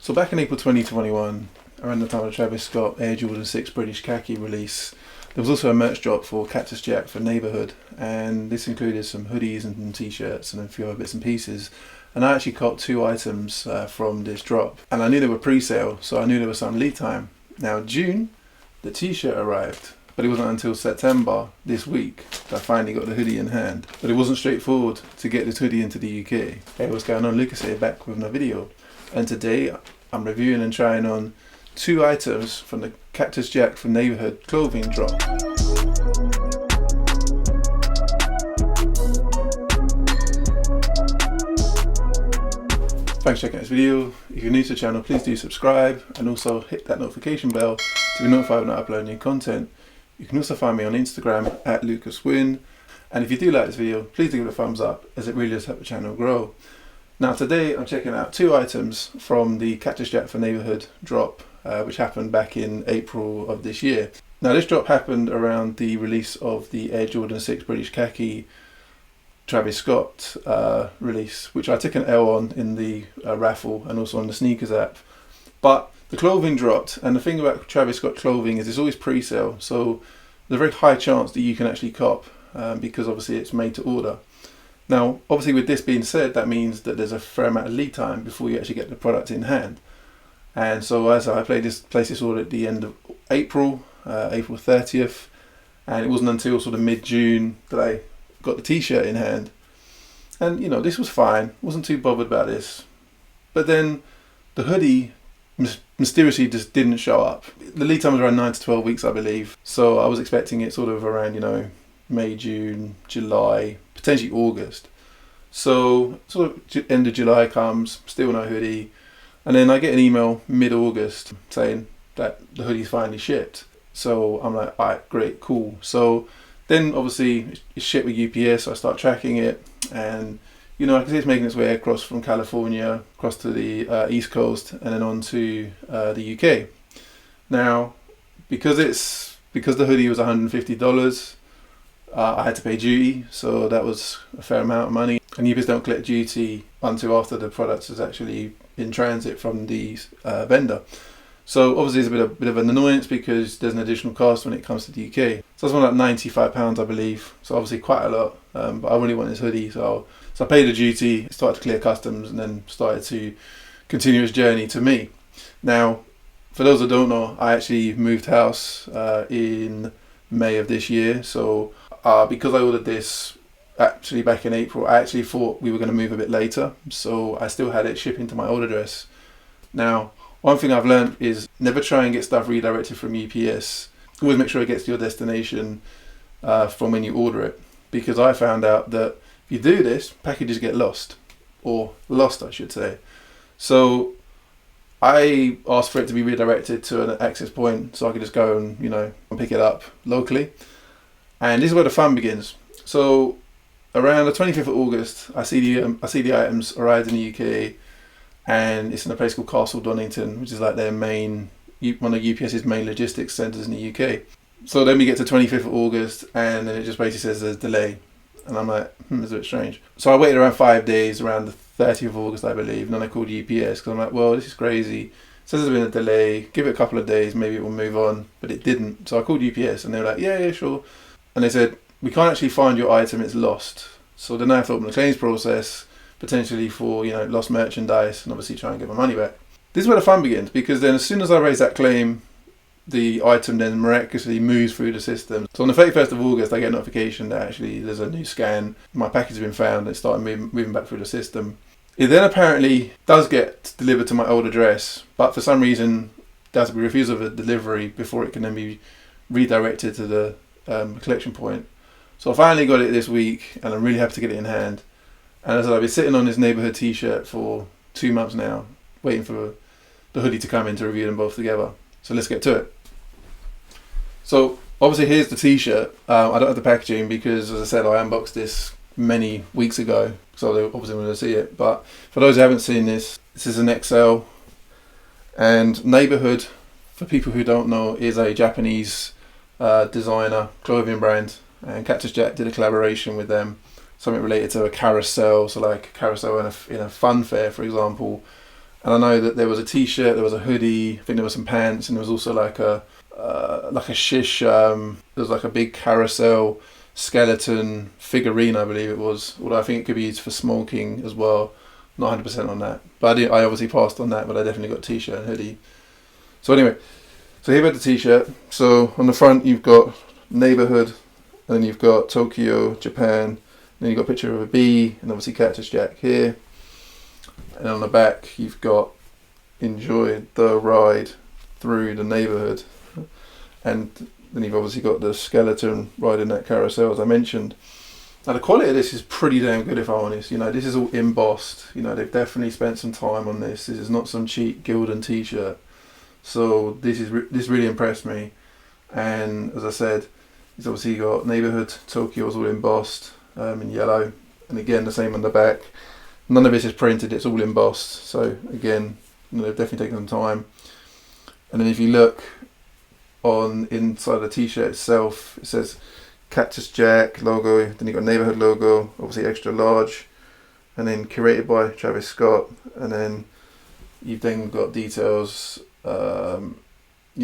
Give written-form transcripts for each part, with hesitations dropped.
So back in April 2021, around the time of the Travis Scott Air Jordan 6 British Khaki release, there was also a merch drop for Cactus Jack for Neighbourhood, and this included some hoodies and t-shirts and a few other bits and pieces. And I actually caught 2 items from this drop, and I knew they were pre-sale, so I knew there was some lead time. Now June, the t-shirt arrived, but it wasn't until September this week that I finally got the hoodie in hand. But it wasn't straightforward to get this hoodie into the UK. Hey, what's going on? Lucas here, back with another video. And today I'm reviewing and trying on 2 items from the Cactus Jack from Neighbourhood clothing drop. Thanks for checking out this video. If you're new to the channel, please do subscribe and also hit that notification bell to be notified when I upload new content. You can also find me on Instagram at LucasWin. And if you do like this video, please do give it a thumbs up, as it really does help the channel grow. Now today I'm checking out 2 items from the Cactus Jack for Neighbourhood drop, which happened back in April of this year. Now this drop happened around the release of the Air Jordan 6 British Khaki Travis Scott release, which I took an L on in the raffle and also on the sneakers app. But the clothing dropped, and the thing about Travis Scott clothing is it's always pre-sale, so there's a very high chance that you can actually cop because obviously it's made to order. Now obviously with this being said, that means that there's a fair amount of lead time before you actually get the product in hand. And so as I placed this order at the end of April, April 30th, and it wasn't until sort of mid-June that I got the t-shirt in hand. And you know, this was fine, wasn't too bothered about this. But then the hoodie mysteriously just didn't show up. The lead time was around 9 to 12 weeks, I believe. So I was expecting it sort of around, you know, May, June, July, potentially August. So sort of end of July comes, still no hoodie. And then I get an email mid-August saying that the hoodie's finally shipped. So I'm like, alright, great, cool. So then obviously it's shipped with UPS, so I start tracking it. And you know, I can see it's making its way across from California, across to the East Coast, and then on to the UK. Now, because the hoodie was $150, I had to pay duty, so that was a fair amount of money. And UPS don't collect duty until after the product is actually in transit from the vendor. So obviously it's a bit of an annoyance because there's an additional cost when it comes to the UK. So it's more like £95, I believe. So obviously quite a lot. But I really want this hoodie, so I paid the duty, started to clear customs, and then started to continue its journey to me. Now, for those that don't know, I actually moved house in May of this year. So because I ordered this actually back in April, I actually thought we were going to move a bit later. So I still had it shipping to my old address. Now, one thing I've learned is never try and get stuff redirected from UPS. Always make sure it gets to your destination from when you order it. Because I found out that if you do this, packages get lost. Or lost, I should say. So I asked for it to be redirected to an access point so I could just go and, you know, pick it up locally. And this is where the fun begins. So around the 25th of August, I see the items arrived in the UK, and it's in a place called Castle Donington, which is like their main, one of UPS's main logistics centres in the UK. So then we get to 25th of August, and then it just basically says there's a delay. And I'm like, it's a bit strange. So I waited around 5 days, around the 30th of August, I believe, and then I called UPS because I'm like, well, this is crazy. It says there's been a delay, give it a couple of days, maybe it will move on, but it didn't. So I called UPS and they were like, yeah, sure. And they said, we can't actually find your item, it's lost. So then I have to open the claims process, potentially for, you know, lost merchandise, and obviously try and get my money back. This is where the fun begins, because then as soon as I raise that claim, the item then miraculously moves through the system. So on the 31st of August, I get a notification that actually there's a new scan, my package has been found, and it started moving back through the system. It then apparently does get delivered to my old address, but for some reason there has to be refusal of a delivery before it can then be redirected to the collection point. So I finally got it this week, and I'm really happy to get it in hand. And as I've been sitting on this Neighbourhood t-shirt for 2 months now, waiting for the hoodie to come in to review them both together. So let's get to it. So obviously here's the t-shirt. I don't have the packaging because, as I said, I unboxed this many weeks ago, so they obviously want to see it. But for those who haven't seen this, this is an XL. And Neighbourhood, for people who don't know, is a Japanese designer clothing brand, and Cactus Jack did a collaboration with them, something related to a carousel, so like a carousel in a fun fair, for example. And I know that there was a t-shirt, there was a hoodie, I think there was some pants, and there was also like a shish. There was like a big carousel skeleton figurine, I believe it was. Although I think it could be used for smoking as well. Not 100% on that, but I obviously passed on that. But I definitely got a t-shirt and hoodie. So anyway, so here we have the t-shirt. So on the front you've got neighborhood, and then you've got Tokyo, Japan. And then you've got a picture of a bee, and obviously Cactus Jack here. And on the back you've got enjoy the ride through the neighborhood, and then you've obviously got the skeleton riding that carousel, as I mentioned. Now the quality of this is pretty damn good, if I'm honest. You know, this is all embossed. You know, they've definitely spent some time on this. This is not some cheap Gildan t-shirt. So this really impressed me. And as I said, it's obviously got neighborhood Tokyo is all embossed in yellow, and again the same on the back. None of this is printed, it's all embossed. So again, you know, they've definitely taken some time. And then if you look on inside the t-shirt itself, it says Cactus Jack logo, then you've got neighborhood logo, obviously extra large, and then curated by Travis Scott. And then you've then got details, you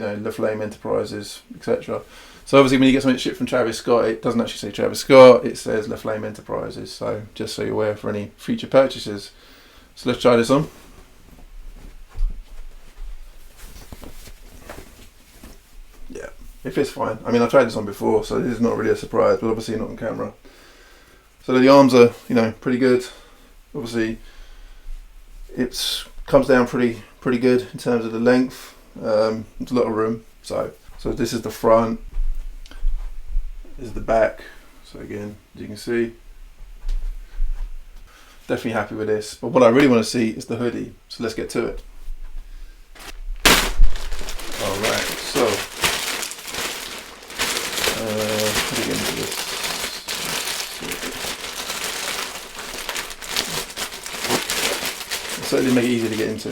know, La Flame Enterprises, etc. So obviously when you get something shipped from Travis Scott, it doesn't actually say Travis Scott, it says La Flame Enterprises. So just so you're aware for any future purchases. So let's try this on. Yeah, it fits fine. I mean, I tried this on before, so this is not really a surprise, but obviously not on camera. So the arms are, you know, pretty good. Obviously, it comes down pretty good in terms of the length. There's a lot of room. So this is the front. This is the back. So again, as you can see, definitely happy with this. But what I really want to see is the hoodie. So let's get to it. All right. So how do we get into this? It'll certainly make it easy to get into.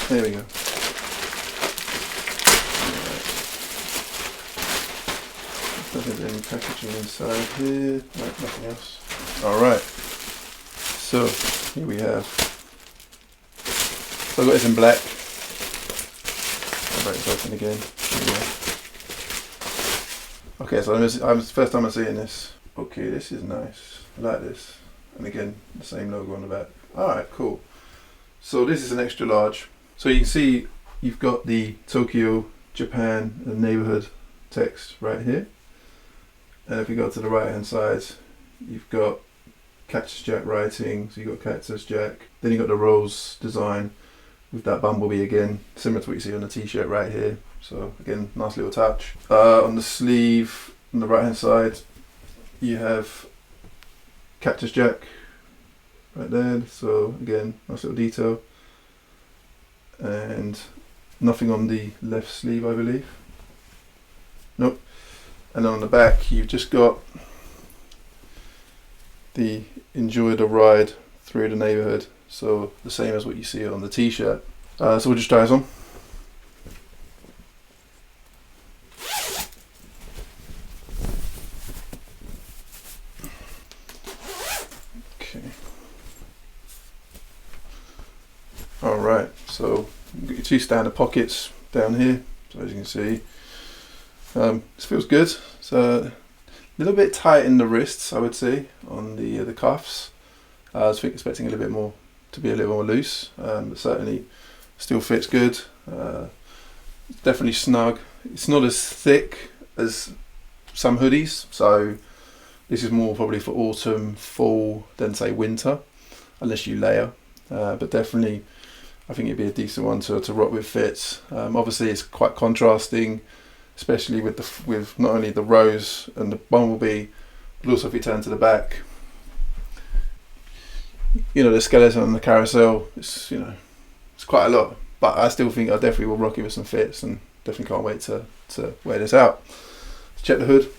There we go. Nothing any packaging inside here. No, nothing else. Alright. So here we have. So I've got this in black. I'll break this open again. Okay, so I'm first time I'm seeing this. Okay, this is nice. I like this. And again, the same logo on the back. Alright, cool. So this is an extra large. So you can see you've got the Tokyo, Japan, and neighborhood text right here. And if you go to the right hand side, you've got Cactus Jack writing, so you've got Cactus Jack. Then you've got the rose design with that bumblebee again, similar to what you see on the t-shirt right here. So again, nice little touch. On the sleeve, on the right hand side, you have Cactus Jack right there. So again, nice little detail. And nothing on the left sleeve, I believe. Nope. And then on the back, you've just got the enjoy the ride through the neighborhood. So the same as what you see on the t-shirt. So we'll just try this on. Okay. Alright, so you've got your two standard pockets down here. So as you can see, this feels good. It's a little bit tight in the wrists, I would say, on the cuffs. I was expecting a little bit more to be a little more loose, but certainly still fits good. It's definitely snug. It's not as thick as some hoodies, so this is more probably for autumn, fall than say winter, unless you layer. But definitely, I think it'd be a decent one to rock with fits. Obviously, it's quite contrasting, especially with not only the rose and the bumblebee, but also if you turn to the back, you know, the skeleton and the carousel. It's, you know, it's quite a lot. But I still think I definitely will rock it with some fits, and definitely can't wait to wear this out. Let's check the hood.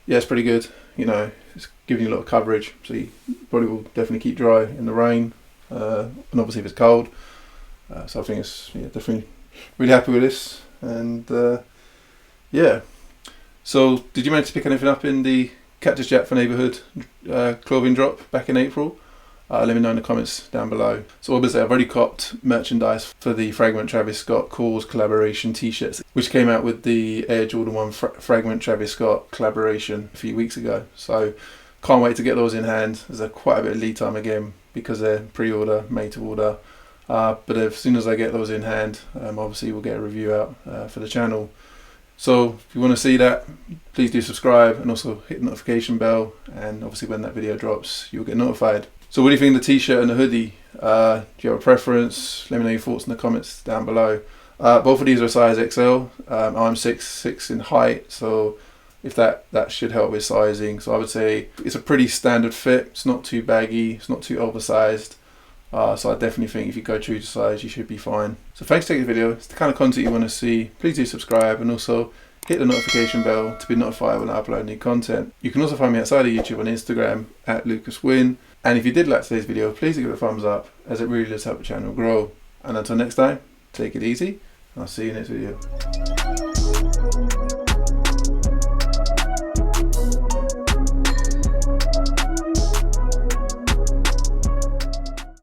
Yeah, it's pretty good. You know, it's giving you a lot of coverage, so you probably will definitely keep dry in the rain, and obviously if it's cold. So I think it's definitely really happy with this. And yeah. So did you manage to pick anything up in the Cactus Jack for Neighborhood clothing drop back in April? Let me know in the comments down below. So obviously I've already copped merchandise for the Fragment Travis Scott KAWS collaboration t-shirts, which came out with the Air Jordan 1 Fragment Travis Scott collaboration a few weeks ago. So can't wait to get those in hand. There's quite a bit of lead time again because they're pre-order, made to order. But as soon as I get those in hand, obviously we'll get a review out for the channel. So if you want to see that, please do subscribe and also hit the notification bell, and obviously when that video drops you'll get notified. So what do you think of the t-shirt and the hoodie? Do you have a preference? Let me know your thoughts in the comments down below. Both of these are size XL. I'm 6'6" in height, so if that should help with sizing. So I would say it's a pretty standard fit. It's not too baggy, it's not too oversized. So I definitely think if you go true to size, you should be fine. So thanks for taking the video. If it's the kind of content you want to see, please do subscribe and also hit the notification bell to be notified when I upload new content. You can also find me outside of YouTube on Instagram at LucasWin. And if you did like today's video, please give it a thumbs up, as it really does help the channel grow. And until next time, take it easy, and I'll see you in the next video.